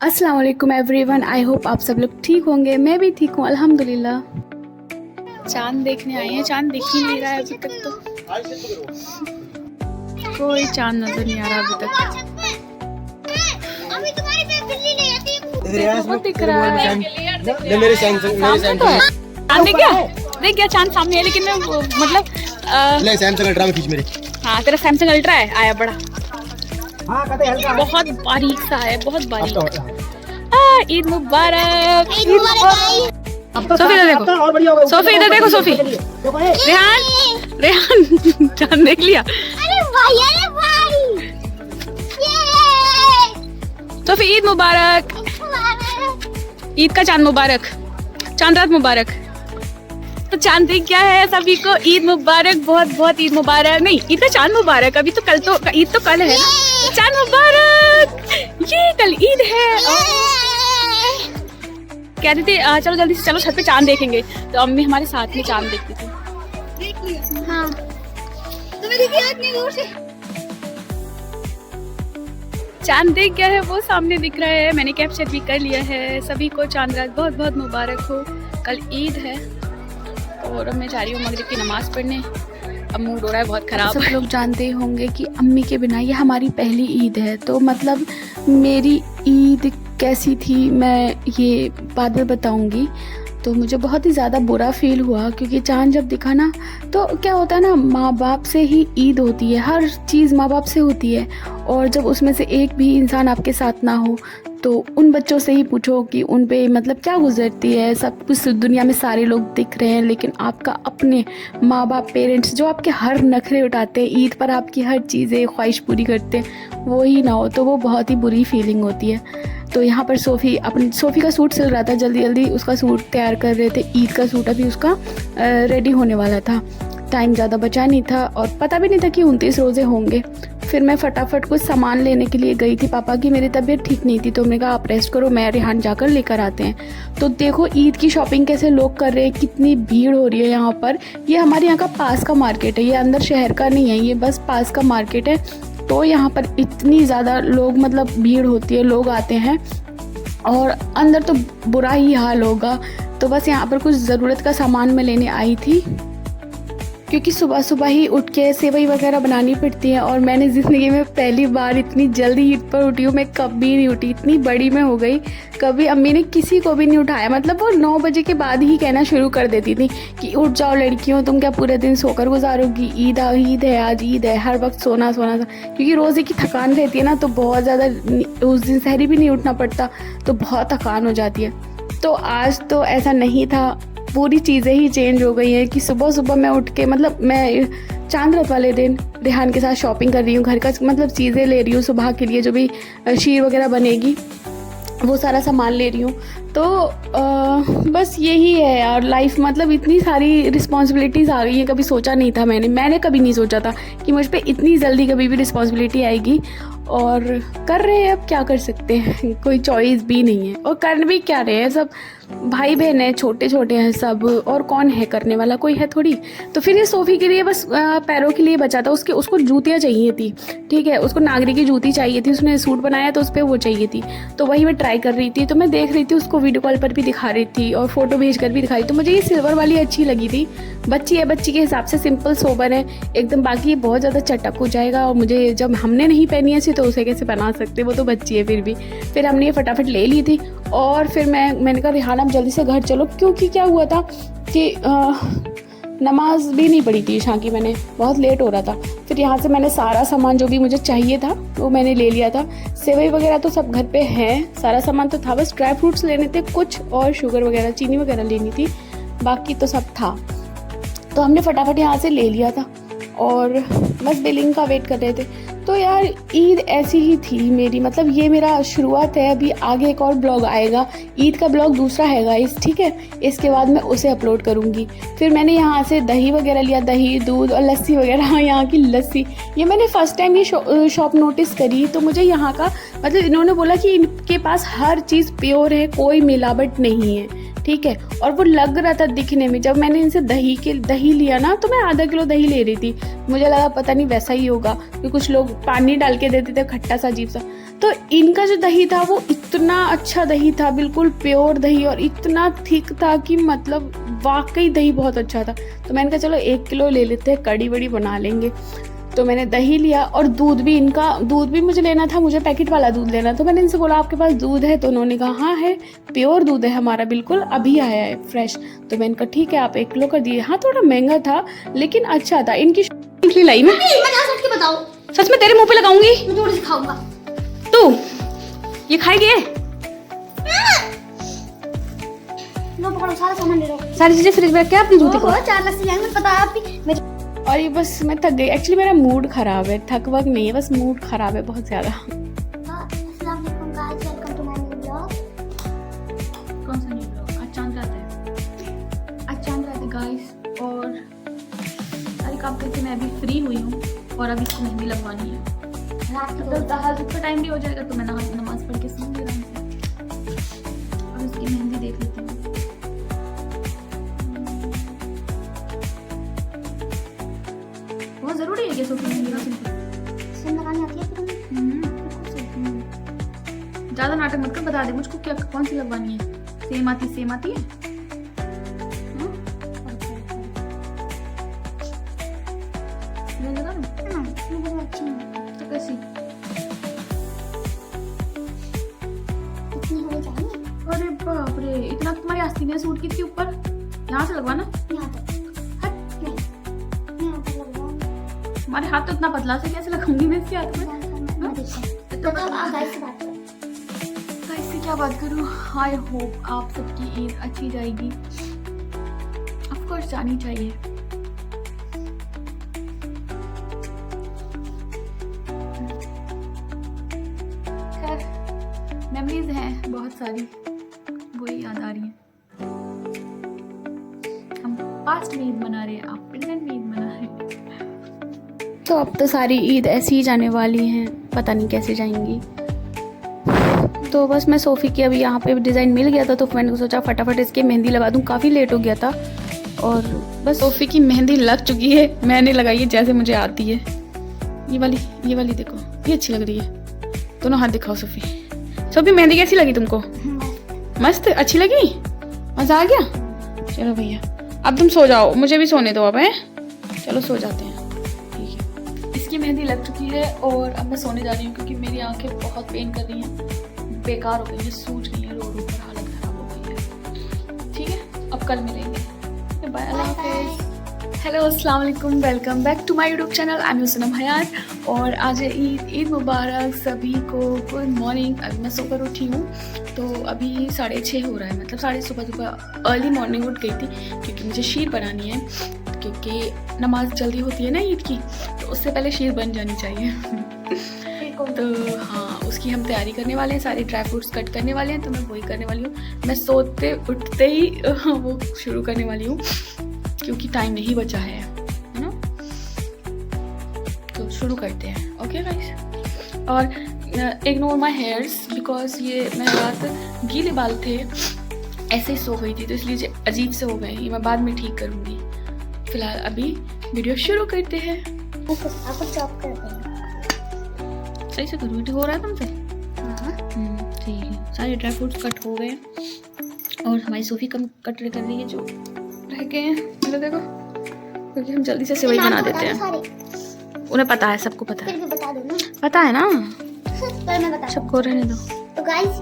अस्सलाम वालेकुम everyone. I hope आप सब लोग ठीक होंगे। मैं भी ठीक हूँ अल्हम्दुलिल्लाह। चांद देखने आई हैं। चांद दिख ही नहीं रहा है अभी तक, तो कोई चांद नजर नहीं आ रहा अभी तक। बहुत दिख रहा है। देख क्या चांद सामने है, लेकिन मतलब सैमसंग अल्ट्रा में खींच मेरे। हाँ, तेरा सैमसंग अल्ट्रा है आया बड़ा, बहुत बारीक सा है, बहुत बारीक। ईद मुबारक। सोफी इधर देखो, सोफी इधर देखो, सोफी। रेहान, रेहान चांद देख लिया। सोफी ईद मुबारक। ईद का चांद मुबारक, चांद रात मुबारक। तो चांद देख क्या है सभी को, ईद मुबारक, बहुत बहुत ईद मुबारक। नहीं, ईद का चांद मुबारक। अभी तो कल, तो ईद तो कल है ना। चांद मुबारक, ये कल ईद है। कह रही थी चलो जल्दी से चलो छत पे चांद देखेंगे, तो अम्मी हमारे साथ में चांद देखती थी। हाँ, तुम्हें दिखी इतनी दूर से चांद देख गया है, वो सामने दिख रहा है। मैंने कैप्चर भी कर लिया है। सभी को चांद रात बहुत बहुत मुबारक हो। कल ईद है और अब मैं जा रही हूँ मगरिब की नमाज़ पढ़ने। अब मूड हो रहा है बहुत ख़राब। सब लोग जानते होंगे कि अम्मी के बिना ये हमारी पहली ईद है, तो मतलब मेरी ईद कैसी थी मैं ये बाद में बताऊंगी। तो मुझे बहुत ही ज़्यादा बुरा फील हुआ, क्योंकि चांद जब दिखा ना, तो क्या होता है ना, माँ बाप से ही ईद होती है, हर चीज़ माँ बाप से होती है। और जब उसमें से एक भी इंसान आपके साथ ना हो, तो उन बच्चों से ही पूछो कि उन पे मतलब क्या गुजरती है। सब कुछ दुनिया में सारे लोग दिख रहे हैं, लेकिन आपका अपने माँ बाप, पेरेंट्स जो आपके हर नखरे उठाते हैं, ईद पर आपकी हर चीज़ें ख्वाहिश पूरी करते हैं, वो ही ना हो, तो वो बहुत ही बुरी फीलिंग होती है। तो यहाँ पर सोफ़ी का सूट सिल रहा था, जल्दी जल्दी उसका सूट तैयार कर रहे थे। ईद का सूट अभी उसका रेडी होने वाला था। टाइम ज़्यादा बचा नहीं था और पता भी नहीं था कि 29 रोज़े होंगे। फिर मैं फटाफट कुछ सामान लेने के लिए गई थी। पापा की मेरी तबीयत ठीक नहीं थी, तो मैंने कहा आप रेस्ट करो, मैं रेहान जाकर लेकर आते हैं। तो देखो ईद की शॉपिंग कैसे लोग कर रहे हैं, कितनी भीड़ हो रही है यहाँ पर। ये हमारे यहाँ का पास का मार्केट है, ये अंदर शहर का नहीं है, ये बस पास का मार्केट है। तो यहाँ पर इतनी ज़्यादा लोग, मतलब भीड़ होती है, लोग आते हैं और अंदर तो बुरा ही हाल होगा। तो बस यहाँ पर कुछ ज़रूरत का सामान मैं लेने आई थी, क्योंकि सुबह सुबह ही उठ के सेवई वगैरह बनानी पड़ती है। और मैंने ज़िंदगी में पहली बार इतनी जल्दी ईद पर उठी हूँ। मैं कभी नहीं उठी, इतनी बड़ी मैं हो गई, कभी अम्मी ने किसी को भी नहीं उठाया। मतलब वो 9 बजे के बाद ही कहना शुरू कर देती थी कि उठ जाओ लड़कियों, तुम क्या पूरे दिन सोकर गुजारोगी, ईद है, आज ईद है, हर वक्त सोना सोना। क्योंकि रोज़े की थकान रहती है ना, तो बहुत ज़्यादा उस दिन सहरी भी नहीं उठना पड़ता, तो बहुत थकान हो जाती है। तो आज तो ऐसा नहीं था, पूरी चीज़ें ही चेंज हो गई हैं कि सुबह सुबह मैं उठ के, मतलब मैं चांद रात वाले दिन रेहान के साथ शॉपिंग कर रही हूँ, घर का मतलब चीज़ें ले रही हूँ सुबह के लिए, जो भी शीर वगैरह बनेगी वो सारा सामान ले रही हूँ। तो बस यही है यार लाइफ, मतलब इतनी सारी रिस्पॉन्सिबिलिटीज़ आ गई हैं। कभी सोचा नहीं था मैंने कभी नहीं सोचा था कि मुझ पे इतनी जल्दी कभी भी रिस्पॉन्सिबिलिटी आएगी। और कर रहे हैं, अब क्या कर सकते हैं, कोई चॉइस भी नहीं है। और कर भी क्या रहे हैं, सब भाई बहन हैं, छोटे छोटे हैं सब, और कौन है करने वाला, कोई है थोड़ी। तो फिर ये सोफ़ी के लिए बस पैरों के लिए बचा था, उसको जूतियाँ चाहिए थी, ठीक है, उसको नागरी की जूती चाहिए थी। उसने सूट बनाया तो उस पर वो चाहिए थी, तो वही मैं ट्राई कर रही थी। तो मैं देख रही थी उसको, वीडियो कॉल पर भी दिखा रही थी और फ़ोटो भेज कर भी दिखाई। तो मुझे ये सिल्वर वाली अच्छी लगी थी। बच्ची है, बच्ची के हिसाब से सिंपल सोबर है एकदम, बाकी बहुत ज़्यादा चटक हो जाएगा। और मुझे जब हमने नहीं पहनी ऐसी, तो उसे कैसे बना सकते, वो तो बच्ची है फिर भी। फिर हमने ये फटाफट ले ली थी और फिर मैंने कहा रिहान आप जल्दी से घर चलो, क्योंकि क्या हुआ था कि नमाज भी नहीं पढ़ी थी ईशा की, मैंने बहुत लेट हो रहा था। फिर यहाँ से मैंने सारा सामान जो भी मुझे चाहिए था वो मैंने ले लिया था। सेवई वगैरह तो सब घर पे है, सारा सामान तो था, बस ड्राई फ्रूट्स लेने थे कुछ, और शुगर वगैरह, चीनी वगैरह लेनी थी, बाकी तो सब था। तो हमने फटाफट यहाँ से ले लिया था और बस बिलिंग का वेट कर रहे थे। तो यार ईद ऐसी ही थी मेरी, मतलब ये मेरा शुरुआत है। अभी आगे एक और ब्लॉग आएगा, ईद का ब्लॉग दूसरा है गाइस, ठीक है, इसके बाद मैं उसे अपलोड करूँगी। फिर मैंने यहाँ से दही वगैरह लिया, दही, दूध और लस्सी वगैरह। यहाँ की लस्सी, ये मैंने फ़र्स्ट टाइम ये शॉप नोटिस करी, तो मुझे यहाँ का मतलब इन्होंने बोला कि इनके पास हर चीज़ प्योर है, कोई मिलावट नहीं है, ठीक है। और वो लग रहा था दिखने में, जब मैंने इनसे दही लिया ना तो मैं आधा किलो दही ले रही थी, मुझे लगा पता नहीं वैसा ही होगा कि कुछ लोग पानी डाल के देते थे खट्टा सा अजीब सा। तो इनका जो दही था वो इतना अच्छा दही था, बिल्कुल प्योर दही, और इतना थिक था कि मतलब वाकई दही बहुत अच्छा था। तो मैंने कहा चलो 1 किलो ले लेते हैं, कड़ी वड़ी बना लेंगे। तो मैंने दही लिया और दूध भी मुझे लेना था, मुझे पैकेट वाला दूध लेना। तो मैंने इनसे बोला आपके पास दूध है? तो उन्होंने कहा हाँ है, प्योर दूध है हमारा, बिल्कुल अभी आया है फ्रेश। तो मैंने कहा ठीक है, आप 1 किलो कर दिए। हाँ थोड़ा महंगा था लेकिन अच्छा था। इनकी लाई मैं बताओ, सच में तेरे मुंह पे लगाऊंगी, मैं थोड़ी सी खाऊंगा। तू ये खाएगी? लो पकड़ो, सारा सामान ले लो। सारी चीजें फ्रिज में रख के अपनी जूती को। 4 लस्सी आई, मैं पता है आपकी मेरे। और ये बस मैं थक गई, एक्चुअली मेरा मूड खराब है, थक वक नहीं है, बस मूड खराब है बहुत ज्यादा। अस्सलाम वालेकुम guys, welcome to my new blog. कौन सा न्यू ब्लॉग? आज चांद रात है गाइस, और सारी काम करके मैं अभी फ्री हुई हूँ और अभी इसको मेहंदी लगवानी है। रात को तो तहज्जुद का टाइम भी हो जाएगा तो मैं नमाज पढ़ के सोऊंगी आराम से। और इसकी मेहंदी देख लेती हूँ। बहुत जरूरी है कि सोफी मेहंदी ना सिम लगानी आती है फिर ज्यादा नाटक मत कर, बता दे मुझको क्या कौन सी लगवानी है। सेम आती है। मैं लगा दूं? बहुत अच्छी है। तो कैसी? इतनी होनी चाहिए। अरे बाप रे, इतना तुम्हारी आस्तीन है सूट के ऊपर, यहाँ से लगवाना। यहाँ तक नहीं, यहाँ तक लगवाऊंगी। हमारे हाथ तो इतना पतला से कैसे लगाऊंगी मैं इसके हाथ में? मैं देखता हूँ। तो आप गाइस से बात करो। गाइस से क्या बात करूँ? आई होप आप सबकी ईद अच्छी जाएगी, ऑफ कोर्स जानी चाहिए। खैर मेमोरीज हैं बहुत सारी, वही याद आ रही हैं। हम पास्ट में ईद मना रहे हैं, आप प्रेजेंट में ईद मना रहे हैं। तो अब तो सारी ईद ऐसी ही जाने वाली हैं, पता नहीं कैसे जाएंगी। तो बस मैं सोफ़ी की अभी यहाँ पे डिज़ाइन मिल गया था तो मैंने सोचा फटाफट इसकी मेहंदी लगा दूँ, काफ़ी लेट हो गया था। और बस सोफ़ी की मेहंदी लग चुकी है, मैंने लगाई है जैसे मुझे आती है। ये वाली देखो, ये अच्छी लग रही है। दोनों हाथ दिखाओ सोफ़ी। सोफ़ी मेहंदी कैसी लगी तुमको? मस्त, अच्छी लगी, मज़ा आ गया। चलो भैया अब तुम सो जाओ, मुझे भी सोने दो अब। हैं चलो सो जाते हैं, ठीक है। इसकी मेहंदी लग चुकी है और अब मैं सोने जा रही हूँ क्योंकि मेरी आंखें बहुत पेन कर रही हैं, बेकार हो गई है, सूझ गई है, रो रो कर हालत खराब हो गई है। ठीक है, अब कल मिलेंगे, बाय, अल्लाह हाफिज़। हेलो अस्सलाम वालेकुम, welcome back to my YouTube channel. I am Sanam Hayat और आज है ईद मुबारक सभी को। Good morning. अभी मैं सोकर उठी हूँ तो अभी 6:30 हो रहा है, मतलब सुबह अर्ली मॉर्निंग उठ गई थी क्योंकि मुझे शीर बनानी है, क्योंकि नमाज जल्दी होती है ना ईद की, तो उससे पहले शीर बन जानी चाहिए। तो हाँ, उसकी हम तैयारी करने वाले हैं, सारे ड्राई फ्रूट्स कट करने वाले हैं, तो मैं वही करने वाली हूँ। मैं सोते उठते ही वो शुरू करने वाली हूँ क्योंकि टाइम नहीं बचा है ना। तो शुरू करते हैं, ओके गाइस। और इग्नोर माई हेयर्स बिकॉज ये मैं रात गीले बाल थे, ऐसे ही सो गई थी तो इसलिए अजीब से हो गए, ये मैं बाद में ठीक करूँगी। फिलहाल अभी वीडियो शुरू करते हैं। आपको चॉप करते हैं। सही से करूँ, हो रहा है तुमसे? हाँ ठीक है। सारे ड्राई फ्रूट्स कट हो गए और हमारी सोफ़ी कम कट कर रही है जो रह गए हैं, मतलब देखो, क्योंकि हम जल्दी से सेवई बना देते हैं। उन्हें पता है, सबको पता फिर है, भी बता दो ना। पता है ना, पर मैं बता सबको रहने दो। तो गाइस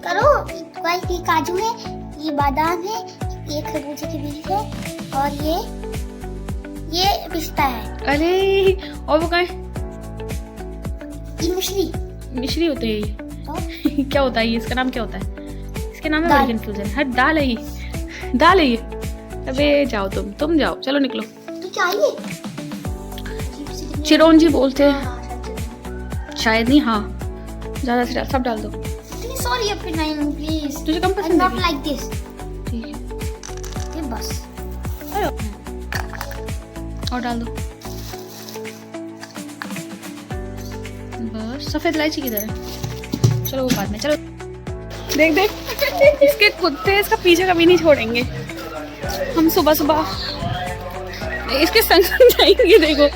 करो, तो गाइस ये काजू है, ये बादाम है, ये खरबूजे के बीज है और ये पिस्ता है। अरे और वो क्या है? ये मिश्री होते हैं ये। तो क्या होता है ये? इसका नाम क्या होता है? इसके नाम में दाल। बड़ी कंफ्यूजन है। दाल है ये, दाल है ये। अबे जाओ तुम जाओ, चलो निकलो। तो चाहिए चिरौंजी बोलते हैं शायद, नहीं, हाँ ज़्यादा से ज़्यादा सब डाल दो। सॉरी अपनी नाइन प्लीज, तुझे कम आई पसंद नॉट है? Like this. ठीक है, ये बस और डाल दो बस। सफ़ेद इलायची किधर है? चलो वो बाद में, चलो देख देख इसके कुत्ते इसका पीछे कभी नहीं छोड़ेंगे। हम सुबह सुबह इसके संग जाएंगे। देखो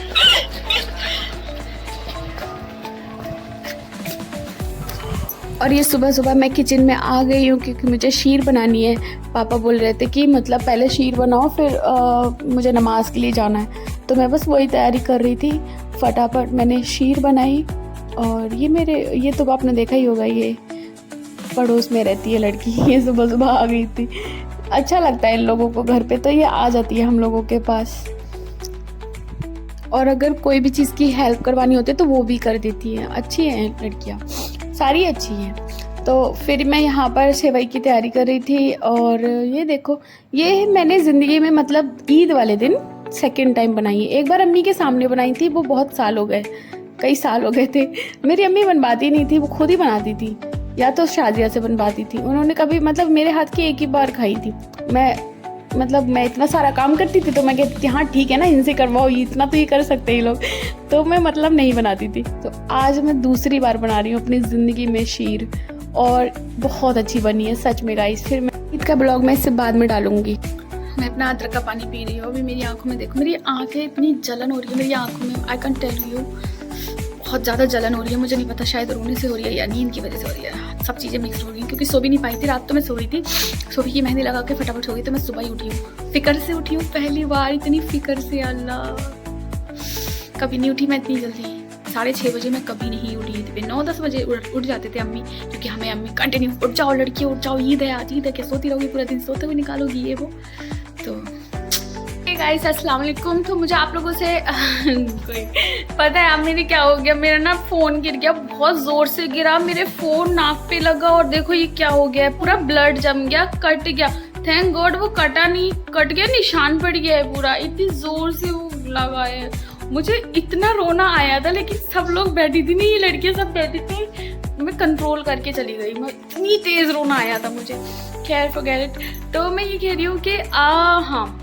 और ये सुबह सुबह मैं किचन में आ गई हूँ क्योंकि मुझे शीर बनानी है। पापा बोल रहे थे कि मतलब पहले शीर बनाओ फिर मुझे नमाज के लिए जाना है, तो मैं बस वही तैयारी कर रही थी। फटाफट मैंने शीर बनाई। और ये तो आपने देखा ही होगा, ये पड़ोस में रहती है लड़की, ये सुबह सुबह आ गई थी। अच्छा लगता है इन लोगों को घर पे, तो ये आ जाती है हम लोगों के पास। और अगर कोई भी चीज़ की हेल्प करवानी होती है तो वो भी कर देती है। अच्छी हैं लड़कियाँ, सारी अच्छी हैं। तो फिर मैं यहाँ पर सेवई की तैयारी कर रही थी। और ये देखो, ये मैंने ज़िंदगी में मतलब ईद वाले दिन सेकंड टाइम बनाई है। एक बार अम्मी के सामने बनाई थी, वो बहुत साल हो गए, कई साल हो गए थे। मेरी अम्मी बनवाती नहीं थी, वो खुद ही बनाती थी, या तो शादिया से बनवाती थी। उन्होंने कभी मतलब मेरे हाथ की एक ही बार खाई थी। मैं इतना सारा काम करती थी तो मैं कहती थी हाँ ठीक है ना, इनसे करवाओ, इतना तो ये कर सकते हैं लोग, तो मैं मतलब नहीं बनाती थी। तो आज मैं दूसरी बार बना रही हूँ अपनी ज़िंदगी में शीर, और बहुत अच्छी बनी है सच में गाइस। फिर मैं ईद का ब्लॉग मैं इससे बाद में डालूंगी। मैं अपना अदरक का पानी पी रही हूँ। अभी मेरी आंखों में देखो, मेरी आंखें इतनी जलन हो रही है मेरी आंखों में, आई कैन टेल यू, बहुत ज़्यादा जलन हो रही है। मुझे नहीं पता, शायद रोने से हो रही है या नींद की वजह से हो रही है, सब चीज़ें मिक्स हो रही हैं। क्योंकि सो भी नहीं पाई थी रात, तो मैं सो रही थी, सुबह की मेहंदी लगा के फटाफट सो गई। तो मैं सुबह ही उठी हूँ, फिक्र से उठी हूँ, पहली बार इतनी फिक्र से। अल्लाह, कभी नहीं उठी मैं इतनी जल्दी। 6:30 बजे मैं कभी नहीं उठी थी। 9-10 बजे उठ जाते थे अम्मी, क्योंकि हमें अम्मी कंटिन्यू उठ जाओ लड़की उठ जाओ, ईद है आज, ईद है, क्या सोती रहोगी पूरा दिन, सोते हुए निकालोगी ये वो। तो गाइस अस्सलाम वालेकुम। तो मुझे आप लोगों से कोई पता है अब मेरे क्या हो गया, मेरा ना फ़ोन गिर गया, बहुत ज़ोर से गिरा, मेरे फ़ोन नाक पे लगा और देखो ये क्या हो गया है, पूरा ब्लड जम गया, कट गया। थैंक गॉड वो कटा नहीं, कट गया, निशान पड़ गया है पूरा, इतनी ज़ोर से वो लगा है। मुझे इतना रोना आया था, लेकिन सब लोग बैठी थी, नहीं ये लड़कियाँ सब बैठी थी, मैं कंट्रोल करके चली गई। मैं इतनी तेज़ रोना आया था मुझे। खैर फॉरगेट इट। तो मैं ये कह रही हूँ कि हाँ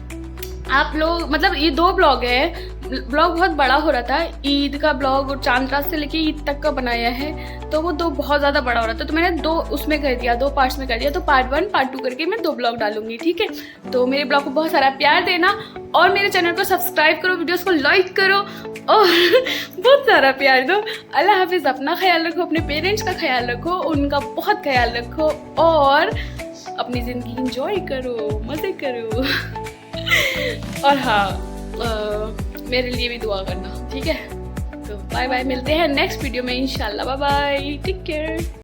आप लोग मतलब ये 2 ब्लॉग है, ब्लॉग बहुत बड़ा हो रहा था, ईद का ब्लॉग और चांद रात से लेके ईद तक का बनाया है, तो वो 2 बहुत ज़्यादा बड़ा हो रहा था, तो मैंने 2 उसमें कर दिया, 2 पार्ट्स में कर दिया। तो पार्ट 1 पार्ट 2 करके मैं 2 ब्लॉग डालूंगी, ठीक है। तो मेरे ब्लॉग को बहुत सारा प्यार देना और मेरे चैनल को सब्सक्राइब करो, वीडियोस को लाइक करो और बहुत सारा प्यार दो। अल्लाह हाफिज़। अपना ख्याल रखो, अपने पेरेंट्स का ख्याल रखो, उनका बहुत ख्याल रखो और अपनी ज़िंदगी इंजॉय करो, मज़े करो। और हाँ मेरे लिए भी दुआ करना, ठीक है। तो बाय बाय, मिलते हैं नेक्स्ट वीडियो में इंशाल्लाह। Bye bye, take care.